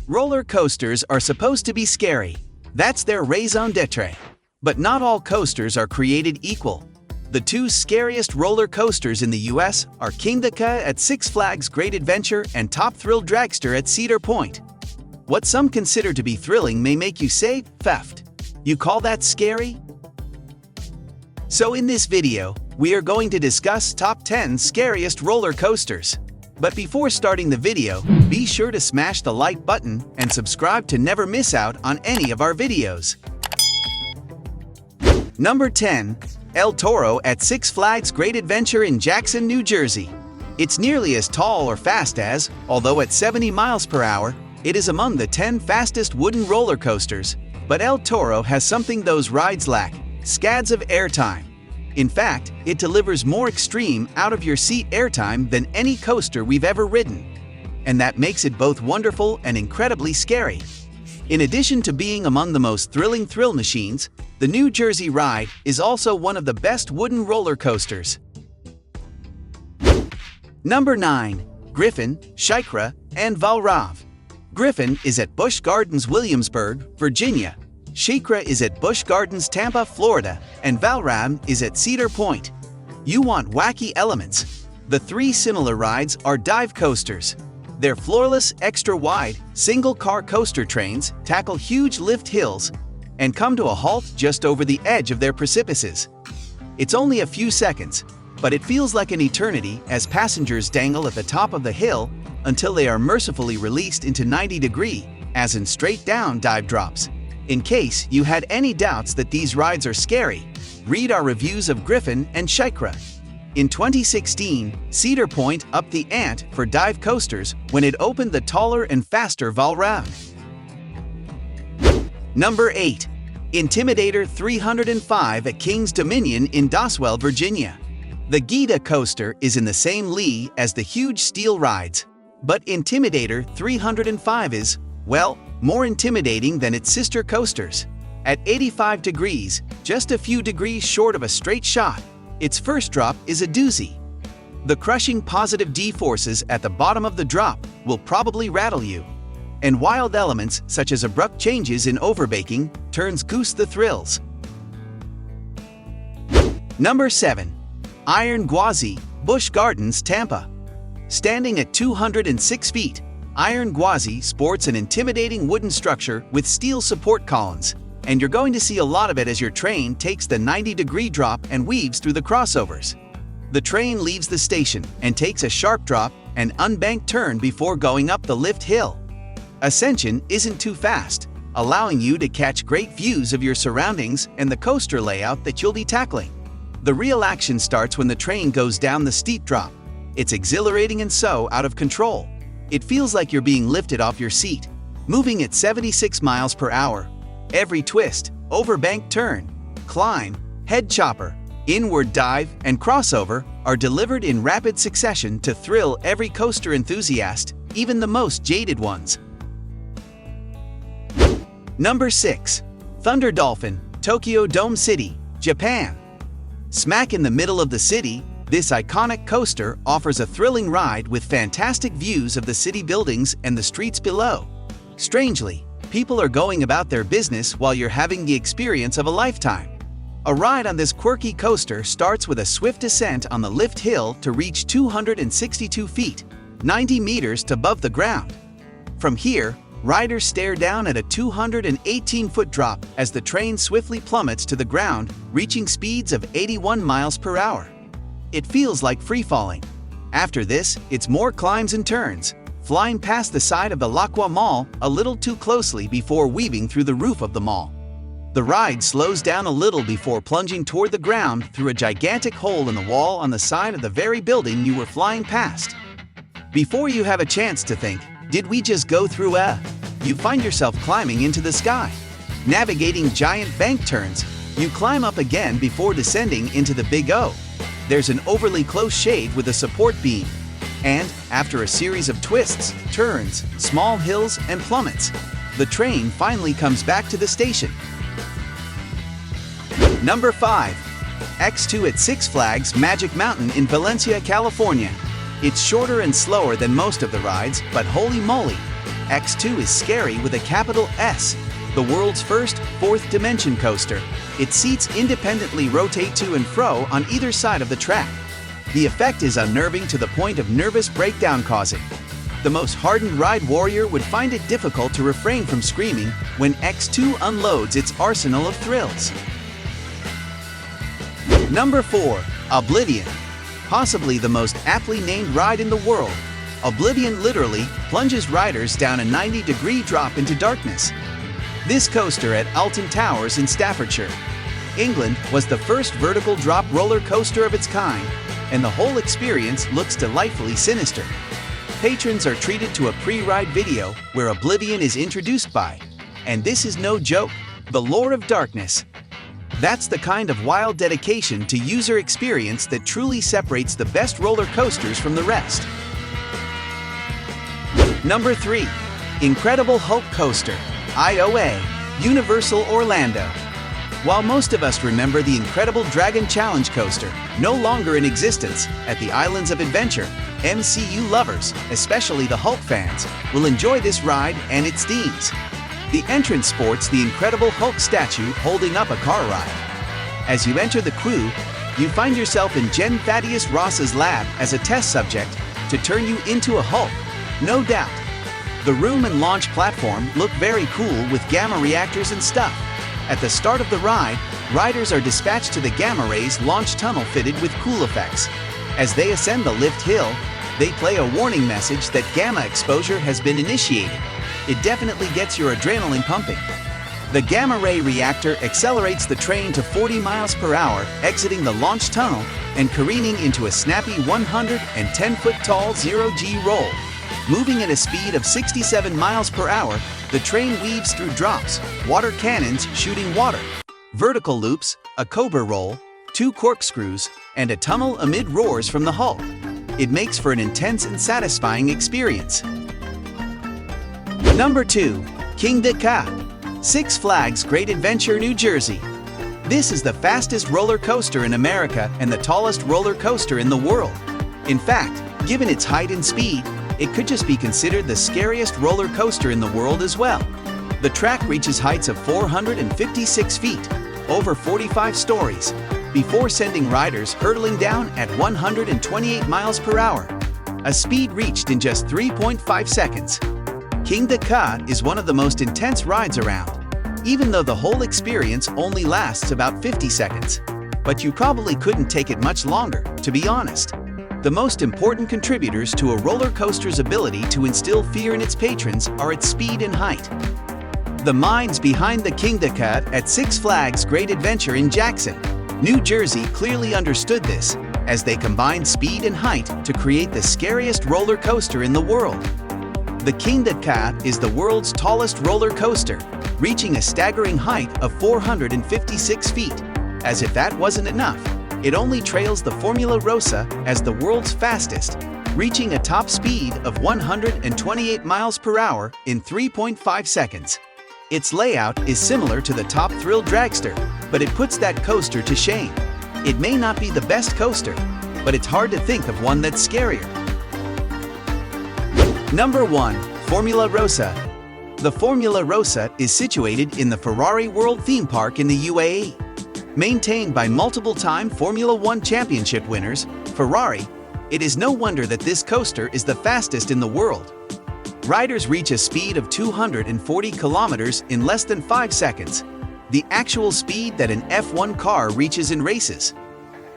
Roller coasters are supposed to be scary. That's their raison d'etre. But not all coasters are created equal. The two scariest roller coasters in the US are King Deka at Six Flags Great Adventure and Top Thrill Dragster at Cedar Point. What some consider to be thrilling may make you say, "Theft. You call that scary?" So in this video, we are going to discuss top 10 scariest roller coasters. But before starting the video, be sure to smash the like button and subscribe to never miss out on any of our videos. Number 10. El Toro at Six Flags Great Adventure in Jackson, New Jersey. It's nearly as tall or fast as, although at 70 miles per hour, it is among the 10 fastest wooden roller coasters. But El Toro has something those rides lack: scads of airtime. In fact, it delivers more extreme out-of-your-seat airtime than any coaster we've ever ridden. And that makes it both wonderful and incredibly scary. In addition to being among the most thrilling thrill machines, the New Jersey ride is also one of the best wooden roller coasters. Number 9. Griffin, Shykra, and Valkyrie. Griffin is at Busch Gardens, Williamsburg, Virginia. Shykra is at Busch Gardens, Tampa, Florida, and Valkyrie is at Cedar Point. You want wacky elements? The three similar rides are dive coasters. They're floorless, extra-wide, single-car coaster trains tackle huge lift hills and come to a halt just over the edge of their precipices. It's only a few seconds, but it feels like an eternity as passengers dangle at the top of the hill until they are mercifully released into 90-degree, as in straight-down dive drops. In case you had any doubts that these rides are scary, read our reviews of Griffin and Shykra. In 2016, Cedar Point upped the ante for dive coasters when it opened the taller and faster Valkyrie. Number 8. Intimidator 305 at Kings Dominion in Doswell, Virginia. The Gita coaster is in the same league as the huge steel rides, but Intimidator 305 is, well, more intimidating than its sister coasters. At 85 degrees, just a few degrees short of a straight shot, its first drop is a doozy. The crushing positive D-forces at the bottom of the drop will probably rattle you. And wild elements such as abrupt changes in overbaking turns goose the thrills. Number 7. Iron GWASI, Busch Gardens, Tampa. Standing at 206 feet, Iron GWASI sports an intimidating wooden structure with steel support columns, and you're going to see a lot of it as your train takes the 90-degree drop and weaves through the crossovers. The train leaves the station and takes a sharp drop and unbanked turn before going up the lift hill. Ascension isn't too fast, allowing you to catch great views of your surroundings and the coaster layout that you'll be tackling. The real action starts when the train goes down the steep drop. It's exhilarating and so out of control. It feels like you're being lifted off your seat, moving at 76 miles per hour. Every twist, overbank turn, climb, head chopper, inward dive, and crossover are delivered in rapid succession to thrill every coaster enthusiast, even the most jaded ones. Number 6. Thunder Dolphin, Tokyo Dome City, Japan. Smack in the middle of the city, this iconic coaster offers a thrilling ride with fantastic views of the city buildings and the streets below. Strangely, people are going about their business while you're having the experience of a lifetime. A ride on this quirky coaster starts with a swift descent on the lift hill to reach 262 feet, 90 meters above the ground. From here, riders stare down at a 218-foot drop as the train swiftly plummets to the ground, reaching speeds of 81 miles per hour. It feels like free-falling. After this, it's more climbs and turns, flying past the side of the Lacqua Mall a little too closely before weaving through the roof of the mall. The ride slows down a little before plunging toward the ground through a gigantic hole in the wall on the side of the very building you were flying past. Before you have a chance to think, "Did we just go through you find yourself climbing into the sky. Navigating giant bank turns, you climb up again before descending into the Big O. There's an overly close shave with a support beam. And, after a series of twists, turns, small hills, and plummets, the train finally comes back to the station. Number 5. X2 at Six Flags Magic Mountain in Valencia, California. It's shorter and slower than most of the rides, but holy moly! X2 is scary with a capital S, the world's first fourth dimension coaster. Its seats independently rotate to and fro on either side of the track. The effect is unnerving to the point of nervous breakdown causing. The most hardened ride warrior would find it difficult to refrain from screaming when X2 unloads its arsenal of thrills. Number 4. Oblivion. Possibly the most aptly named ride in the world, Oblivion literally plunges riders down a 90-degree drop into darkness. This coaster at Alton Towers in Staffordshire, England, was the first vertical drop roller coaster of its kind, and the whole experience looks delightfully sinister. Patrons are treated to a pre-ride video where Oblivion is introduced by, and this is no joke, the Lord of Darkness. That's the kind of wild dedication to user experience that truly separates the best roller coasters from the rest. Number 3. Incredible Hulk Coaster, IOA, Universal Orlando. While most of us remember the Incredible Dragon Challenge coaster, no longer in existence, at the Islands of Adventure, MCU lovers, especially the Hulk fans, will enjoy this ride and its themes. The entrance sports the Incredible Hulk statue holding up a car ride. As you enter the queue, you find yourself in Jen Thaddeus Ross's lab as a test subject to turn you into a Hulk, no doubt. The room and launch platform look very cool with gamma reactors and stuff. At the start of the ride, riders are dispatched to the Gamma Rays launch tunnel fitted with cool effects. As they ascend the lift hill, they play a warning message that gamma exposure has been initiated. It definitely gets your adrenaline pumping. The Gamma Ray reactor accelerates the train to 40 miles per hour, exiting the launch tunnel and careening into a snappy 110-foot-tall zero-G roll. Moving at a speed of 67 miles per hour, the train weaves through drops, water cannons shooting water, vertical loops, a cobra roll, 2 corkscrews, and a tunnel amid roars from the Hulk. It makes for an intense and satisfying experience. Number 2. King Deka, Six Flags Great Adventure, New Jersey. This is the fastest roller coaster in America and the tallest roller coaster in the world. In fact, given its height and speed, it could just be considered the scariest roller coaster in the world as well. The track reaches heights of 456 feet, over 45 stories, before sending riders hurtling down at 128 miles per hour, a speed reached in just 3.5 seconds. King Deka is one of the most intense rides around, even though the whole experience only lasts about 50 seconds. But you probably couldn't take it much longer, to be honest. The most important contributors to a roller coaster's ability to instill fear in its patrons are its speed and height. The minds behind the King Deka at Six Flags Great Adventure in Jackson, New Jersey clearly understood this, as they combined speed and height to create the scariest roller coaster in the world. The King Deka is the world's tallest roller coaster, reaching a staggering height of 456 feet. As if that wasn't enough, it only trails the Formula Rosa as the world's fastest, reaching a top speed of 128 miles per hour in 3.5 seconds. Its layout is similar to the Top Thrill Dragster, but it puts that coaster to shame. It may not be the best coaster, but it's hard to think of one that's scarier. Number 1. Formula Rosa. The Formula Rosa is situated in the Ferrari World Theme Park in the UAE. Maintained by multiple-time Formula One championship winners, Ferrari, it is no wonder that this coaster is the fastest in the world. Riders reach a speed of 240 kilometers in less than 5 seconds, the actual speed that an F1 car reaches in races.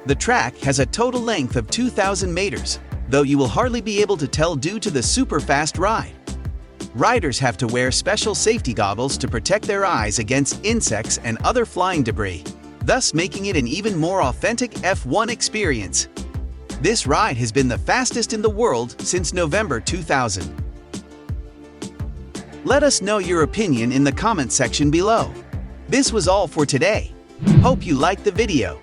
The track has a total length of 2,000 meters, though you will hardly be able to tell due to the super fast ride. Riders have to wear special safety goggles to protect their eyes against insects and other flying debris, thus making it an even more authentic F1 experience. This ride has been the fastest in the world since November 2000. Let us know your opinion in the comment section below. This was all for today. Hope you liked the video.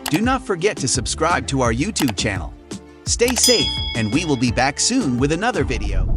Do not forget to subscribe to our YouTube channel. Stay safe, and we will be back soon with another video.